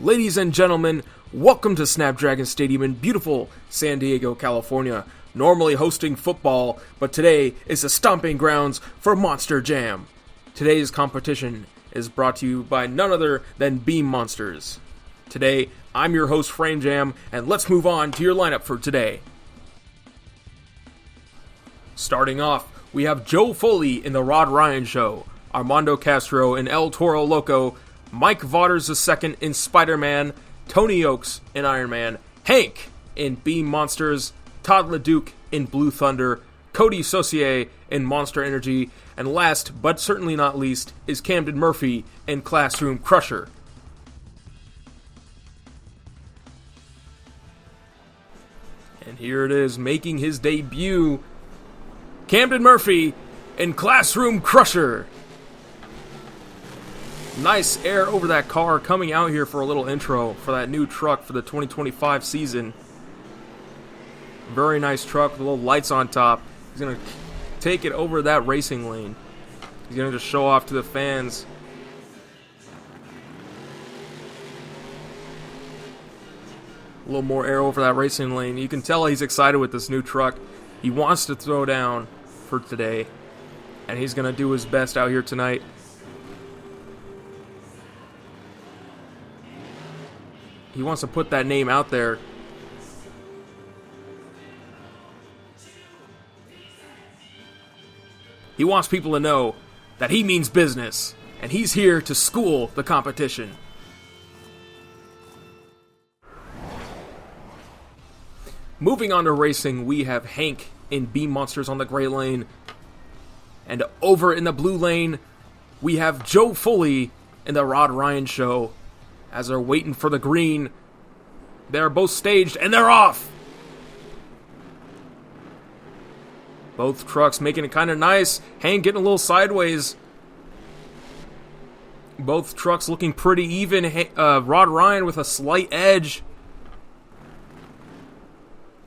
Ladies and gentlemen, welcome to Snapdragon Stadium in beautiful San Diego, California. Normally hosting football, but today is the stomping grounds for Monster Jam. Today's competition is brought to you by none other than Beam Monsters. Today, I'm your host, Frame Jam, and let's move on to your lineup for today. Starting off, we have Joe Foley in The Rod Ryan Show, Armando Castro in El Toro Loco, Mike Vaughters II in Spider-Man, Tony Oaks in Iron Man, Hank in Beam Monsters, Todd LeDuc in Blue Thunder, Cody Saucier in Monster Energy, and last but certainly not least is Camden Murphy in Classroom Crusher. And here it is, making his debut, Camden Murphy in Classroom Crusher. Nice air over that car, coming out here for a little intro for that new truck for the 2025 season. Very nice truck with little lights on top. He's going to take it over that racing lane. He's going to just show off to the fans. A little more air over that racing lane. You can tell he's excited with this new truck. He wants to throw down for today, and he's going to do his best out here tonight. He wants to put that name out there. He wants people to know that he means business, and he's here to school the competition. Moving on to racing, we have Hank in Beam Monsters on the gray lane. And over in the blue lane, we have Joe Foley in The Rod Ryan Show. As they're waiting for the green, they're both staged, and they're off! Both trucks making it kind of nice. Hank getting a little sideways. Both trucks looking pretty even. Rod Ryan with a slight edge.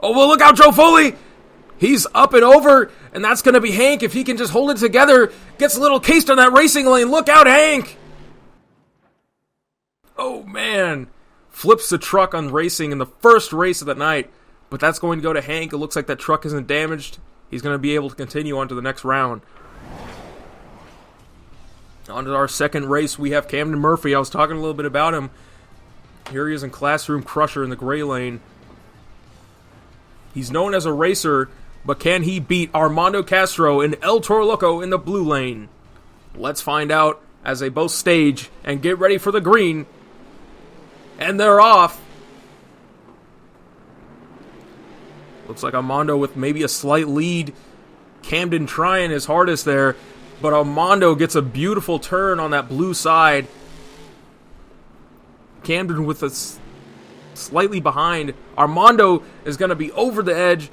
Oh, well, look out, Joe Foley! He's up and over, and that's going to be Hank. If he can just hold it together, gets a little cased on that racing lane. Look out, Hank! Oh, man. Flips the truck on racing in the first race of the night. But that's going to go to Hank. It looks like that truck isn't damaged. He's going to be able to continue on to the next round. On to our second race, we have Camden Murphy. I was talking a little bit about him. Here he is in Classroom Crusher in the gray lane. He's known as a racer, but can he beat Armando Castro in El Toro Loco in the blue lane? Let's find out as they both stage and get ready for the green. And they're off. Looks like Armando with maybe a slight lead. Camden trying his hardest there, but Armando gets a beautiful turn on that blue side. Camden with a slightly behind. Armando is going to be over the edge,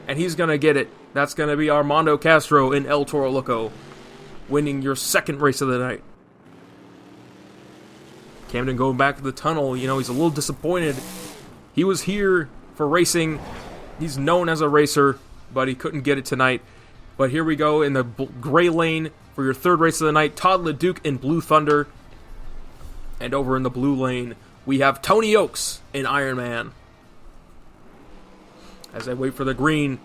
and he's going to get it. That's going to be Armando Castro in El Toro Loco, winning your second race of the night. Camden going back to the tunnel. You know, he's a little disappointed. He was here for racing. He's known as a racer, but he couldn't get it tonight. But here we go in the gray lane for your third race of the night. Todd LeDuc in Blue Thunder. And over in the blue lane, we have Tony Oaks in Iron Man. As they wait for the green.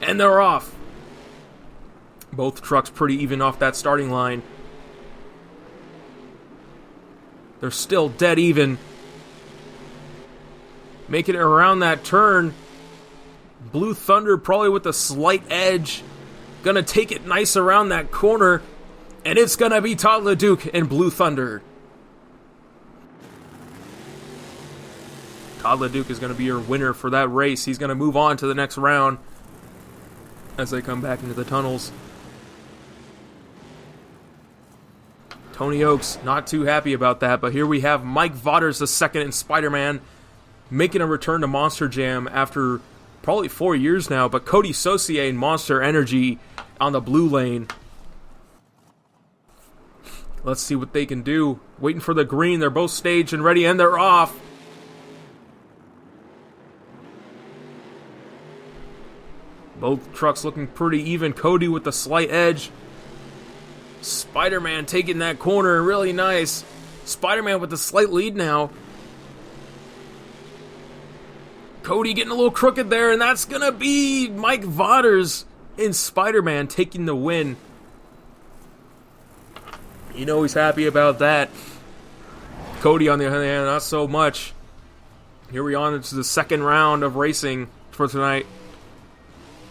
And they're off. Both trucks pretty even off that starting line. They're still dead even. Making it around that turn. Blue Thunder probably with a slight edge. Gonna take it nice around that corner. And it's gonna be Todd LeDuc in Blue Thunder. Todd LeDuc is gonna be your winner for that race. He's gonna move on to the next round as they come back into the tunnels. Tony Oaks, not too happy about that, but here we have Mike Vaughters II in Spider-Man making a return to Monster Jam after probably 4 years now, but Cody Saucier in Monster Energy on the blue lane. Let's see what they can do. Waiting for the green, they're both staged and ready, and they're off. Both trucks looking pretty even. Cody with the slight edge. Spider-Man taking that corner really nice. Spider-Man with a slight lead now. Cody getting a little crooked there, and that's going to be Mike Vauders in Spider-Man taking the win. You know he's happy about that. Cody, on the other hand, not so much. Here we are into the second round of racing for tonight.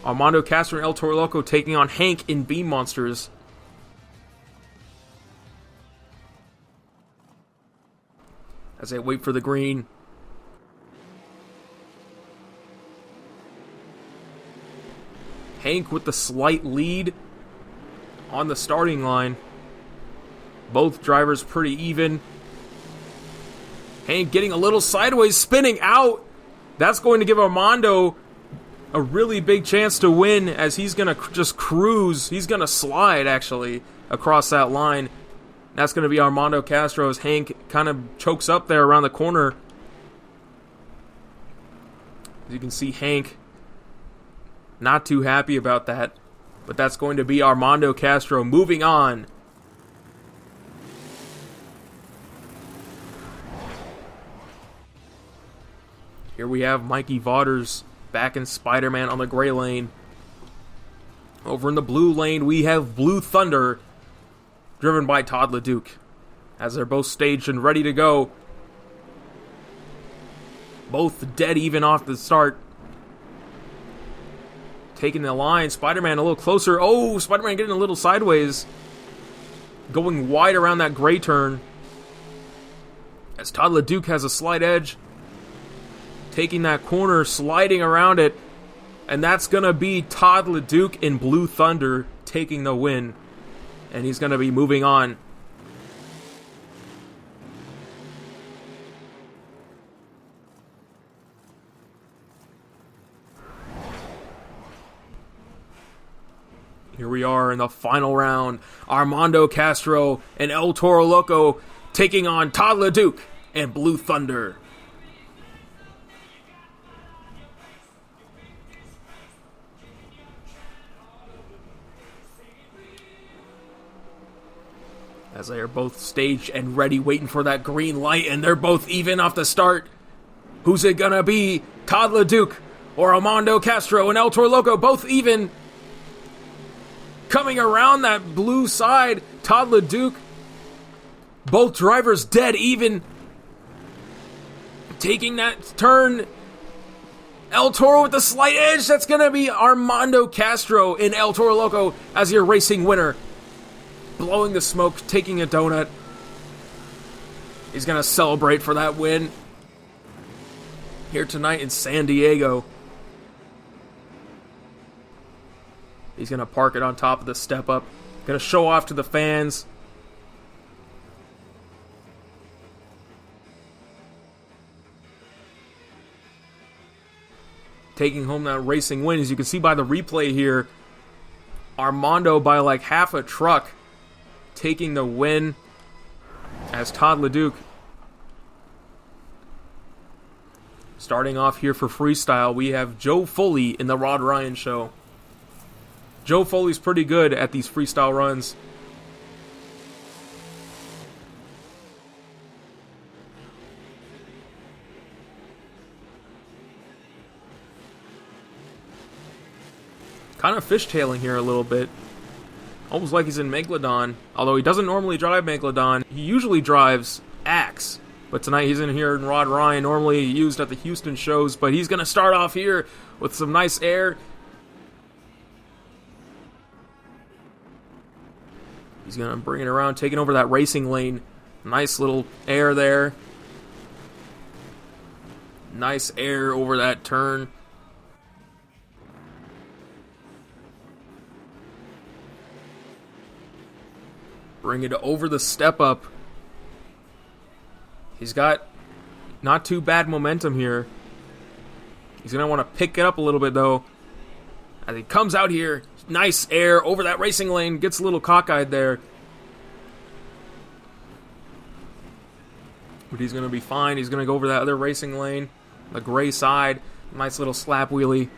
Armando Castro and El Toro Loco taking on Hank in Beam Monsters. As they wait for the green. Hank with the slight lead on the starting line. Both drivers pretty even. Hank getting a little sideways, spinning out. That's going to give Armando a really big chance to win, as he's going to just cruise. He's going to slide, actually, across that line. That's going to be Armando Castro as Hank kind of chokes up there around the corner. As you can see, Hank not too happy about that. But that's going to be Armando Castro moving on. Here we have Mikey Vauders back in Spider-Man on the gray lane. Over in the blue lane, we have Blue Thunder, driven by Todd LeDuc. As they're both staged and ready to go. Both dead even off the start. Taking the line, Spider-Man a little closer. Oh, Spider-Man getting a little sideways. Going wide around that gray turn. As Todd LeDuc has a slight edge. Taking that corner, sliding around it. And that's going to be Todd LeDuc in Blue Thunder taking the win. And he's going to be moving on. Here we are in the final round. Armando Castro and El Toro Loco taking on Todd LeDuc and Blue Thunder. As they are both staged and ready, waiting for that green light, and they're both even off the start. Who's it gonna be? Todd LeDuc or Armando Castro and El Toro Loco, both even. Coming around that blue side, Todd LeDuc. Both drivers dead even. Taking that turn. El Toro with the slight edge. That's going to be Armando Castro in El Toro Loco as your racing winner. Blowing the smoke, taking a donut. He's going to celebrate for that win. Here tonight in San Diego. He's going to park it on top of the step up. Going to show off to the fans. Taking home that racing win. As you can see by the replay here, Armando by like half a truck taking the win as Todd LeDuc. Starting off here for Freestyle, we have Joe Foley in the Rod Ryan Show. Joe Foley's pretty good at these freestyle runs. Kind of fishtailing here a little bit. Almost like he's in Megalodon. Although he doesn't normally drive Megalodon. He usually drives Axe. But tonight he's in here in Rod Ryan, normally used at the Houston shows. But he's going to start off here with some nice air. He's going to bring it around, taking over that racing lane. Nice little air there. Nice air over that turn. Bring it over the step up. He's got not too bad momentum here. He's going to want to pick it up a little bit, though. As he comes out here, nice air over that racing lane. Gets a little cockeyed there. But he's going to be fine. He's going to go over that other racing lane. The gray side. Nice little slap wheelie.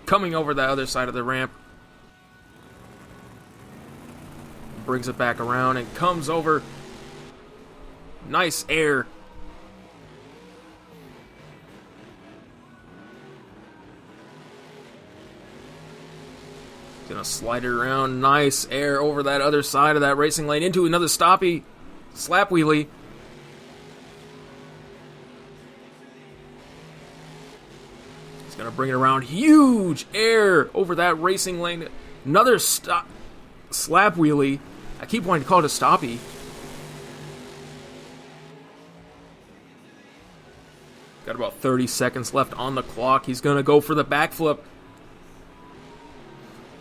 Coming over that other side of the ramp. Brings it back around and comes over Nice air. Gonna slide it around. Nice air over that other side of that racing lane into another stoppy. Slap wheelie. He's gonna bring it around. Huge air over that racing lane. Another slap wheelie. I keep wanting to call it a stoppy. Got about 30 seconds left on the clock. He's gonna go for the backflip.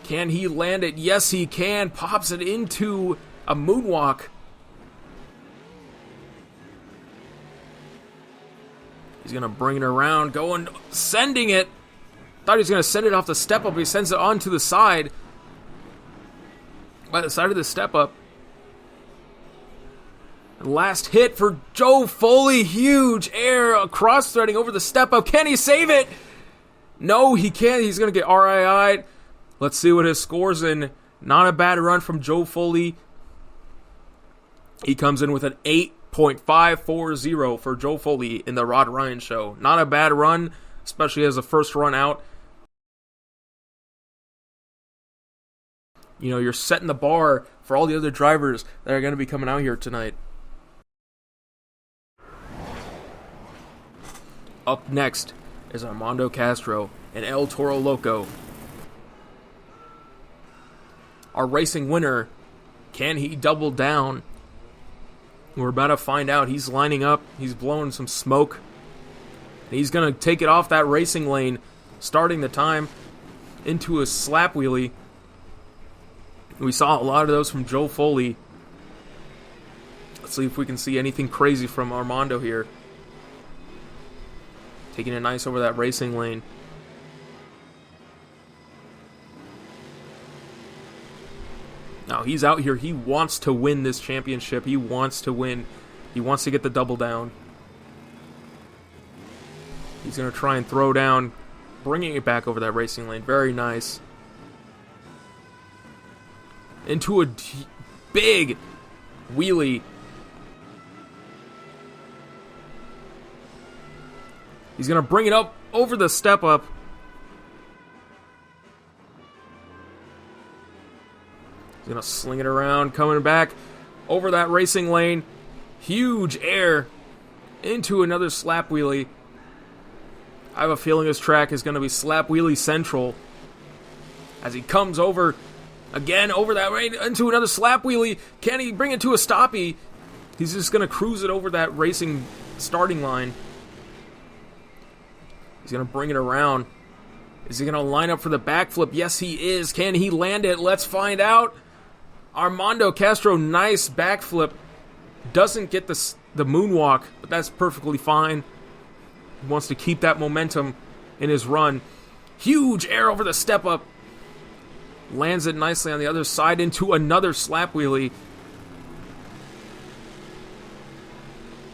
Can he land it? Yes, he can. Pops it into a moonwalk. He's going to bring it around, sending it. Thought he was going to send it off the step up. He sends it onto the side. By the side of the step up. Last hit for Joe Foley. Huge air cross threading over the step up. Can he save it? No, he can't. He's going to get RII'd. Let's see what his score's in. Not a bad run from Joe Foley. He comes in with an 8.540 for Joe Foley in the Rod Ryan Show. Not a bad run, especially as a first run out. You know, you're setting the bar for all the other drivers that are going to be coming out here tonight. Up next is Armando Castro and El Toro Loco. Our racing winner, can he double down? We're about to find out. He's lining up. He's blowing some smoke. And he's going to take it off that racing lane, starting the time into a slap wheelie. We saw a lot of those from Joe Foley. Let's see if we can see anything crazy from Armando here. Taking it nice over that racing lane. Now, he's out here. He wants to win this championship. He wants to win. He wants to get the double down. He's going to try and throw down, bringing it back over that racing lane. Very nice. Into a big wheelie. He's going to bring it up over the step up. He's going to sling it around, coming back over that racing lane. Huge air into another slap wheelie. I have a feeling this track is going to be slap wheelie central. As he comes over, again, over that lane, into another slap wheelie. Can he bring it to a stoppie? He's just going to cruise it over that racing starting line. He's going to bring it around. Is he going to line up for the backflip? Yes, he is. Can he land it? Let's find out. Armando Castro, nice backflip. Doesn't get the moonwalk, but that's perfectly fine. He wants to keep that momentum in his run. Huge air over the step up. Lands it nicely on the other side into another slap wheelie.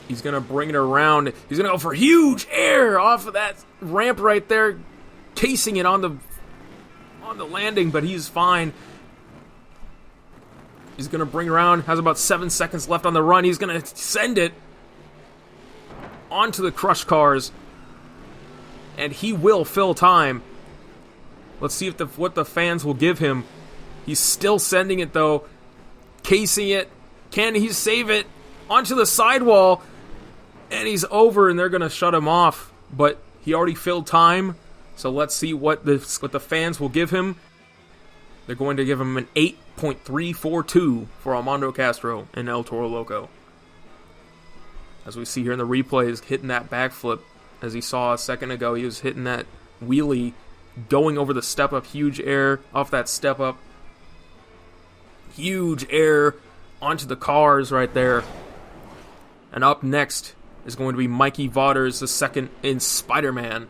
He's going to bring it around. He's going to go for huge air off of that ramp right there, casing it on the landing, but he's fine. He's going to bring it around. Has about 7 seconds left on the run. He's going to send it onto the crush cars, and he will fill time. Let's see if what the fans will give him. He's still sending it, though. Casing it. Can he save it? Onto the sidewall. And he's over, and they're going to shut him off. But he already filled time. So let's see what the fans will give him. They're going to give him an 8.342 for Armando Castro and El Toro Loco. As we see here in the replay, he's hitting that backflip. As he saw a second ago, he was hitting that wheelie, going over the step up. Huge air off that step up. Huge air onto the cars right there. And up next is going to be Mikey Vaughters, the second in Spider-Man.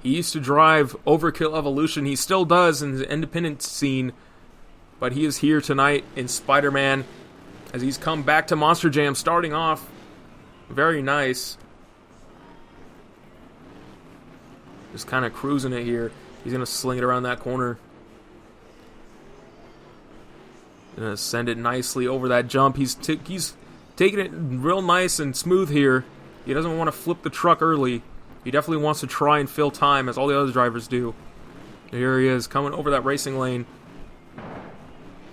He used to drive Overkill Evolution. He still does in the independent scene. But he is here tonight in Spider-Man as he's come back to Monster Jam, starting off very nice. Just kind of cruising it here. He's going to sling it around that corner. Going to send it nicely over that jump. He's taking it real nice and smooth here. He doesn't want to flip the truck early. He definitely wants to try and fill time, as all the other drivers do. Here he is, coming over that racing lane.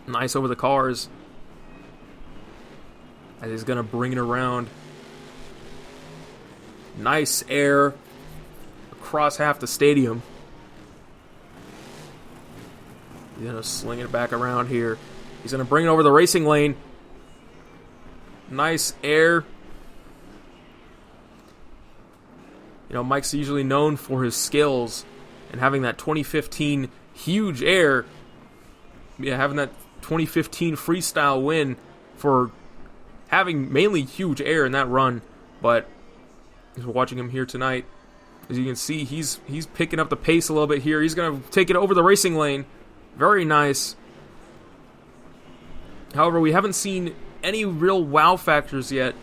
Nice over the cars. As he's going to bring it around. Nice air across half the stadium. He's going to sling it back around here. He's going to bring it over the racing lane. Nice air. You know, Mike's usually known for his skills and having that 2015 huge air. Yeah, having that 2015 freestyle win for having mainly huge air in that run. But as we're watching him here tonight, as you can see, he's picking up the pace a little bit here. He's going to take it over the racing lane. Very nice. However, we haven't seen any real wow factors yet.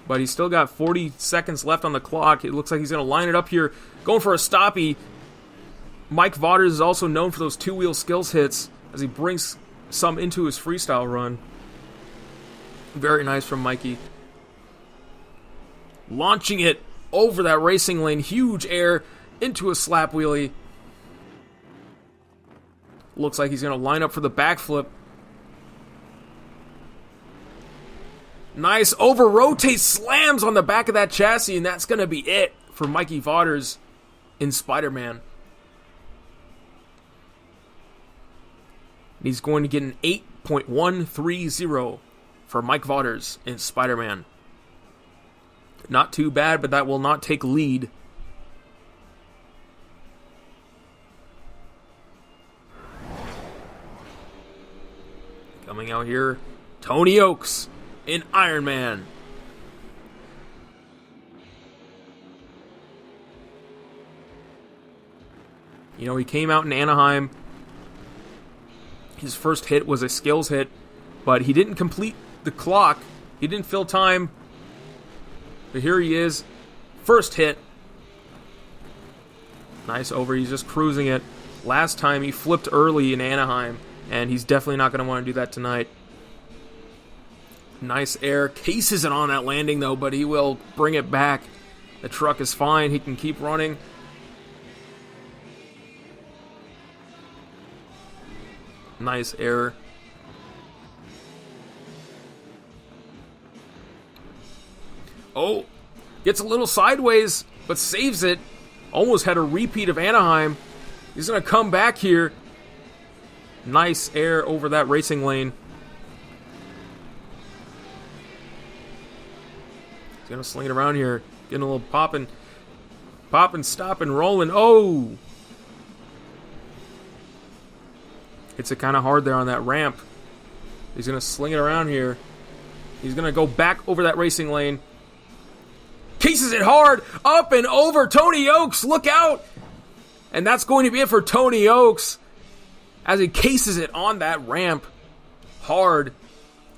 But he's still got 40 seconds left on the clock. It looks like he's going to line it up here. Going for a stoppie. Mike Vauders is also known for those two-wheel skills hits as he brings some into his freestyle run. Very nice from Mikey. Launching it over that racing lane. Huge air into a slap wheelie. Looks like he's going to line up for the backflip. Nice over-rotate slams on the back of that chassis, and that's going to be it for Mikey Vauders in Spider-Man. He's going to get an 8.130 for Mike Vauders in Spider-Man. Not too bad, but that will not take lead. Coming out here, Tony Oaks in Iron Man. You know, he came out in Anaheim. His first hit was a skills hit, but he didn't complete the clock. He didn't fill time. But here he is. First hit. Nice over. He's just cruising it. Last time he flipped early in Anaheim, and he's definitely not going to want to do that tonight. Nice air. Cases it on that landing, though, but he will bring it back. The truck is fine. He can keep running. Nice air. Oh, gets a little sideways, but saves it. Almost had a repeat of Anaheim. He's going to come back here. Nice air over that racing lane. He's going to sling it around here. Getting a little popping. Popping, stopping, rolling. Oh! Hits it kind of hard there on that ramp. He's going to sling it around here. He's going to go back over that racing lane. Cases it hard. Up and over. Tony Oaks, look out. And that's going to be it for Tony Oaks. As he cases it on that ramp hard.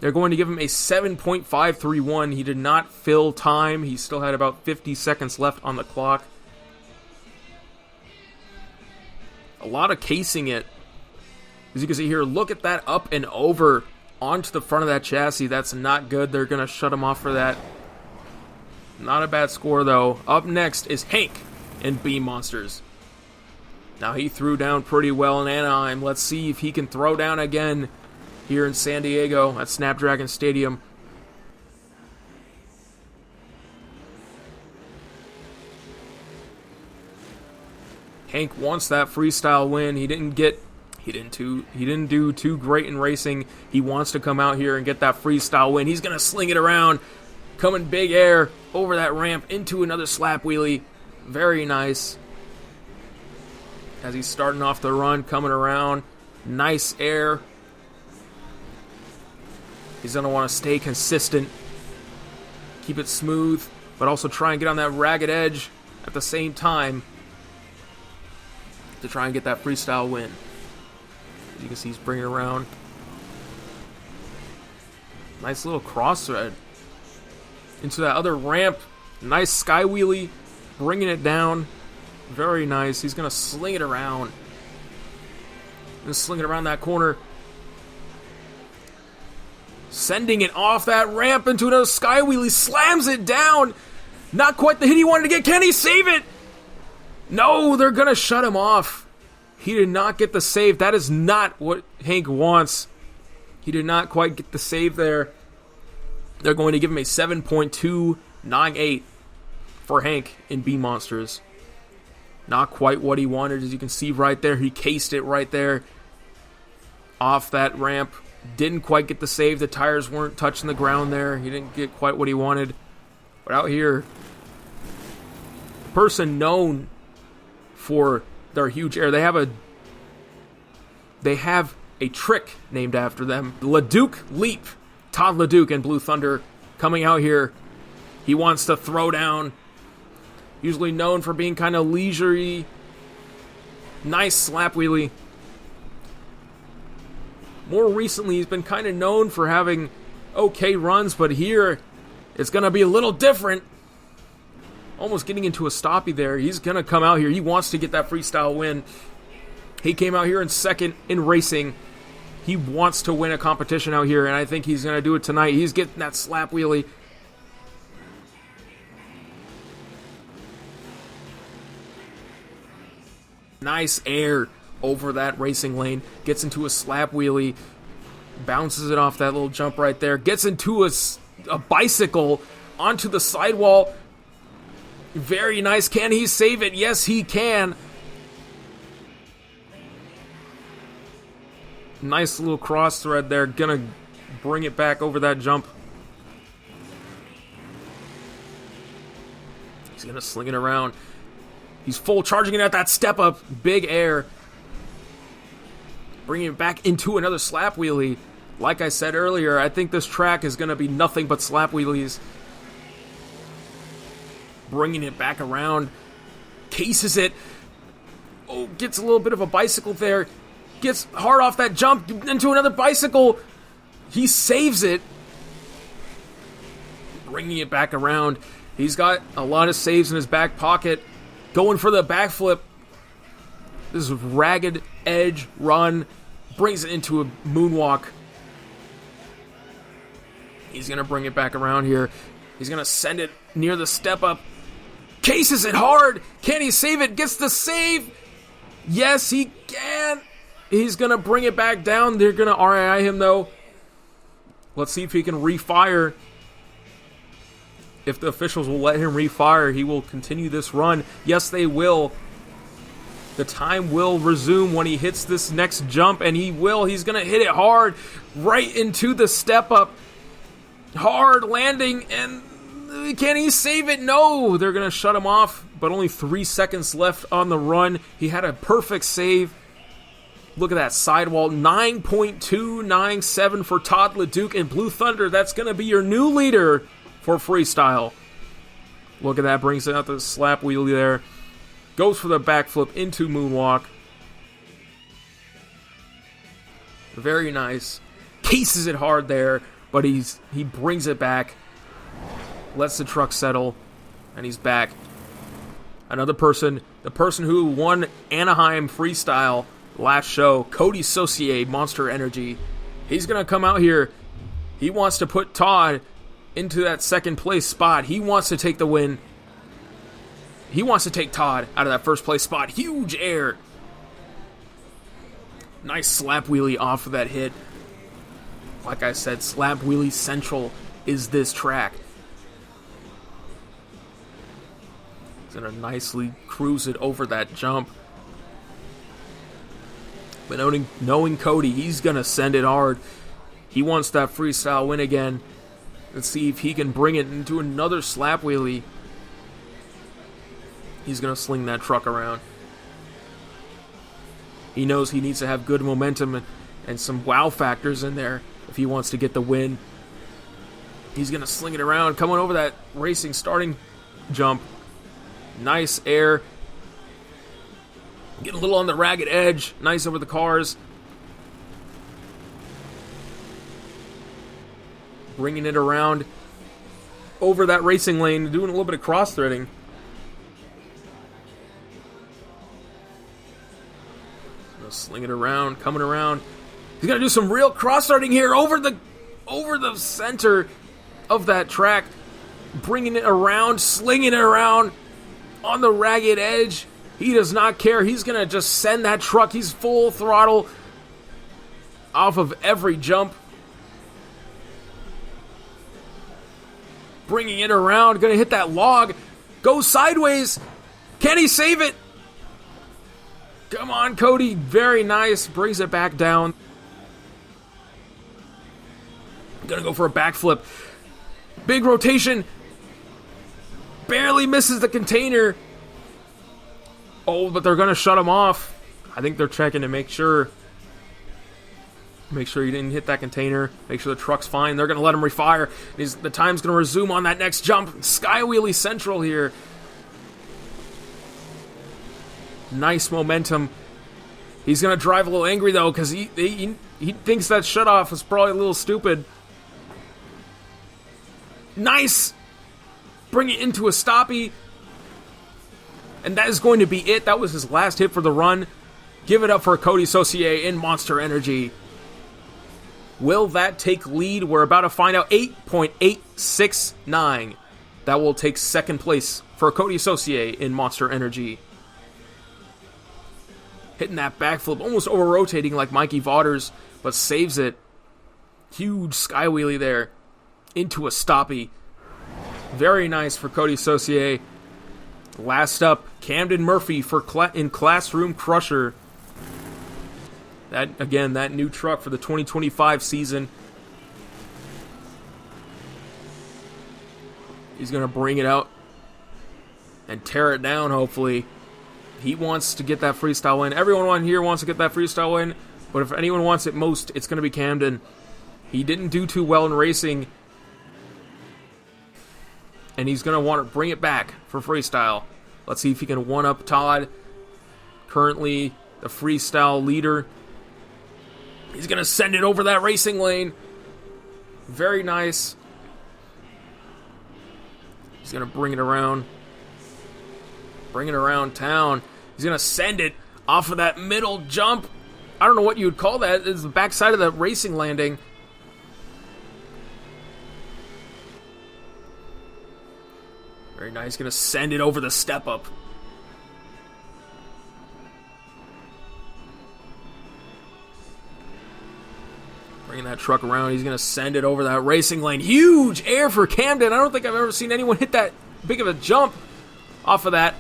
They're going to give him a 7.531. He did not fill time. He still had about 50 seconds left on the clock. A lot of casing it. As you can see here, look at that up and over onto the front of that chassis. That's not good. They're going to shut him off for that. Not a bad score, though. Up next is Hank in Beam Monsters. Now, he threw down pretty well in Anaheim. Let's see if he can throw down again here in San Diego at Snapdragon Stadium. Hank wants that freestyle win. He didn't do too great in racing. He wants to come out here and get that freestyle win. He's going to sling it around. Coming big air over that ramp into another slap wheelie. Very nice. As he's starting off the run, coming around. Nice air. He's going to want to stay consistent. Keep it smooth, but also try and get on that ragged edge at the same time to try and get that freestyle win. As you can see, he's bringing it around. Nice little cross thread into that other ramp. Nice sky wheelie, bringing it down. Very nice. He's going to sling it around. And sling it around that corner. Sending it off that ramp into another sky wheel. He slams it down. Not quite the hit he wanted to get. Can he save it? No, they're going to shut him off. He did not get the save. That is not what Hank wants. He did not quite get the save there. They're going to give him a 7.298 for Hank in B Monsters. Not quite what he wanted, as you can see right there. He cased it right there off that ramp. Didn't quite get the save. The tires weren't touching the ground there. He didn't get quite what he wanted. But out here, a person known for their huge air. They have a trick named after them. LeDuc Leap. Todd LeDuc and Blue Thunder coming out here. He wants to throw down. Usually known for being kind of leisurely. Nice slap wheelie. More recently, he's been kind of known for having okay runs, but here it's going to be a little different. Almost getting into a stoppie there. He's going to come out here. He wants to get that freestyle win. He came out here in second in racing. He wants to win a competition out here, and I think he's going to do it tonight. He's getting that slap wheelie. Nice air over that racing lane. Gets into a slap wheelie. Bounces it off that little jump right there. Gets into a bicycle onto the sidewall. Very nice. Can he save it? Yes, he can. Nice little cross thread there. Gonna bring it back over that jump. He's gonna sling it around. He's full charging it at that step up. Big air. Bringing it back into another slap wheelie. Like I said earlier, I think this track is going to be nothing but slap wheelies. Bringing it back around. Cases it. Oh, gets a little bit of a bicycle there. Gets hard off that jump into another bicycle. He saves it. Bringing it back around. He's got a lot of saves in his back pocket. Going for the backflip. This is ragged edge run. Brings it into a moonwalk. He's going to bring it back around here. He's going to send it near the step up. Cases it hard. Can he save it? Gets the save. Yes, he can. He's going to bring it back down. They're going to RII him, though. Let's see if he can refire. If the officials will let him refire, he will continue this run. Yes, they will. The time will resume when he hits this next jump, and he will. He's going to hit it hard right into the step up. Hard landing, and can he save it? No, they're going to shut him off, but only 3 seconds left on the run. He had a perfect save. Look at that sidewall, 9.297 for Todd LeDuc and Blue Thunder. That's going to be your new leader for freestyle. Look at that, brings it out the slap wheelie there. Goes for the backflip into moonwalk. Very nice. Cases it hard there, but he brings it back. Lets the truck settle, and he's back. Another person, the person who won Anaheim Freestyle last show, Cody Saucier, Monster Energy. He's going to come out here. He wants to put Todd into that second place spot. He wants to take the win. He wants to take Todd out of that first place spot. Huge air. Nice slap wheelie off of that hit. Like I said, slap wheelie central is this track. He's going to nicely cruise it over that jump. But knowing Cody, he's going to send it hard. He wants that freestyle win again. Let's see if he can bring it into another slap wheelie. He's going to sling that truck around. He knows he needs to have good momentum and some wow factors in there if he wants to get the win. He's going to sling it around, coming over that racing starting jump. Nice air. Get a little on the ragged edge. Nice over the cars. Bringing it around over that racing lane, doing a little bit of cross-threading. Sling it around, coming around. He's going to do some real cross-threading here over the over the center of that track, bringing it around, slinging it around on the ragged edge. He does not care. He's going to just send that truck. He's full throttle off of every jump. Bringing it around, going to hit that log. Goes sideways. Can he save it? Come on, Cody. Very nice. Brings it back down. Going to go for a backflip. Big rotation. Barely misses the container. Oh, but they're going to shut him off. I think they're checking to make sure. Make sure he didn't hit that container. Make sure the truck's fine. They're going to let him refire. The time's going to resume on that next jump. Sky Wheelie Central here. Nice momentum. He's going to drive a little angry, though, because he thinks that shutoff was probably a little stupid. Nice. Bring it into a stoppie. And that is going to be it. That was his last hit for the run. Give it up for Cody Saucier in Monster Energy. Will that take lead? We're about to find out. 8.869. That will take second place for Cody Saucier in Monster Energy. Hitting that backflip, almost over-rotating like Mikey Vaughters, but saves it. Huge sky wheelie there into a stoppie. Very nice for Cody Saucier. Last up, Camden Murphy in Classroom Crusher. That new truck for the 2025 season. He's going to bring it out and tear it down, hopefully. He wants to get that freestyle win. Everyone on here wants to get that freestyle win, but if anyone wants it most, it's going to be Camden. He didn't do too well in racing, and he's going to want to bring it back for freestyle. Let's see if he can one-up Todd, currently the freestyle leader. He's going to send it over that racing lane. Very nice. He's going to bring it around. Bring it around town. He's going to send it off of that middle jump. I don't know what you would call that. It's the backside of the racing landing. Very nice. Going to send it over the step up. Bringing that truck around. He's going to send it over that racing lane. Huge air for Camden. I don't think I've ever seen anyone hit that big of a jump off of that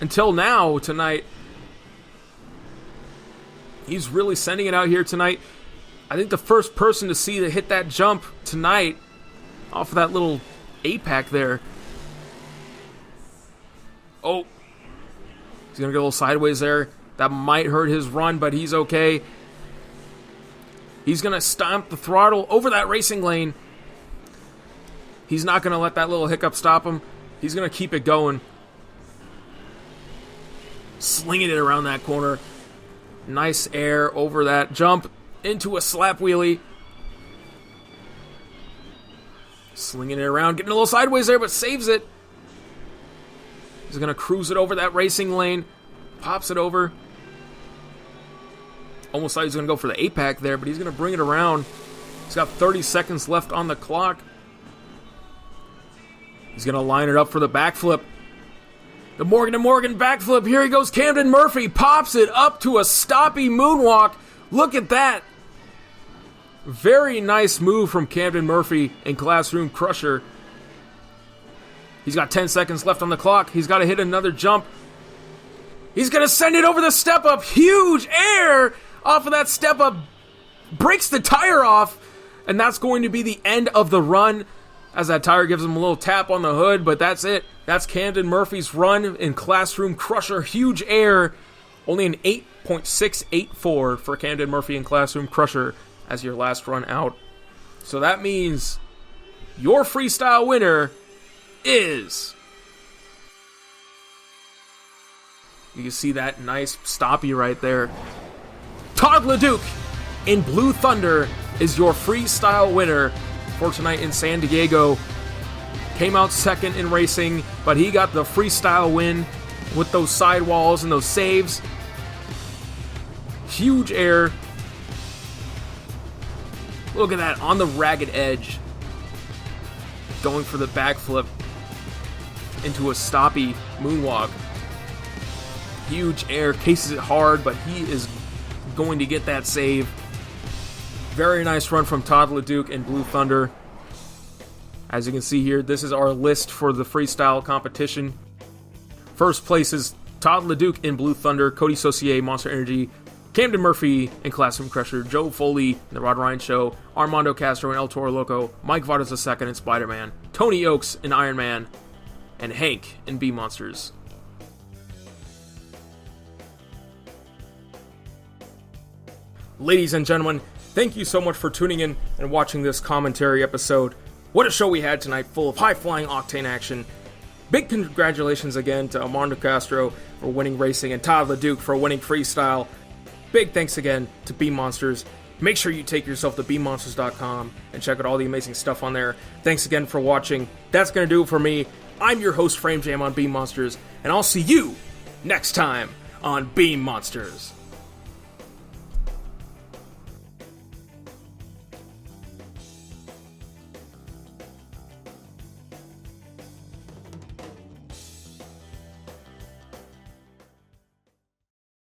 until now tonight. He's really sending it out here tonight. I think the first person to see that hit that jump tonight off of that little 8-pack there. Oh, he's going to go a little sideways there. That might hurt his run, but he's okay. He's going to stomp the throttle over that racing lane. He's not going to let that little hiccup stop him. He's going to keep it going. Slinging it around that corner. Nice air over that jump into a slap wheelie. Slinging it around, getting a little sideways there, but saves it. He's going to cruise it over that racing lane. Pops it over. Almost thought he was going to go for the 8-pack there, but he's going to bring it around. He's got 30 seconds left on the clock. He's going to line it up for the backflip. The Morgan & Morgan backflip. Here he goes. Camden Murphy pops it up to a stoppy moonwalk. Look at that. Very nice move from Camden Murphy in Classroom Crusher. He's got 10 seconds left on the clock. He's got to hit another jump. He's going to send it over the step up. Huge air off of that step up. Breaks the tire off. And that's going to be the end of the run, as that tire gives him a little tap on the hood. But that's it. That's Camden Murphy's run in Classroom Crusher. Huge air. Only an 8.684 for Camden Murphy in Classroom Crusher as your last run out. So that means your freestyle winner is... You can see that nice stoppie right there. Todd LeDuc in Blue Thunder is your freestyle winner for tonight in San Diego. Came out second in racing, but he got the freestyle win with those sidewalls and those saves. Huge air. Look at that, on the ragged edge. Going for the backflip into a stoppy moonwalk. Huge air, cases it hard, but he is going to get that save. Very nice run from Todd LeDuc and Blue Thunder. As you can see here, this is our list for the freestyle competition. First place is Todd LeDuc in Blue Thunder, Cody Saucier, Monster Energy, Camden Murphy in Classroom Crusher, Joe Foley in The Rod Ryan Show, Armando Castro in El Toro Loco, Mike Vardas II in Spider-Man, Tony Oaks in Iron Man, and Hank in Bee Monsters. Ladies and gentlemen, thank you so much for tuning in and watching this commentary episode. What a show we had tonight, full of high-flying octane action. Big congratulations again to Armando Castro for winning racing and Todd LeDuc for winning freestyle. Big thanks again to Bee Monsters. Make sure you take yourself to beemonsters.com and check out all the amazing stuff on there. Thanks again for watching. That's going to do it for me. I'm your host, Frame Jam on Bee Monsters, and I'll see you next time on Bee Monsters.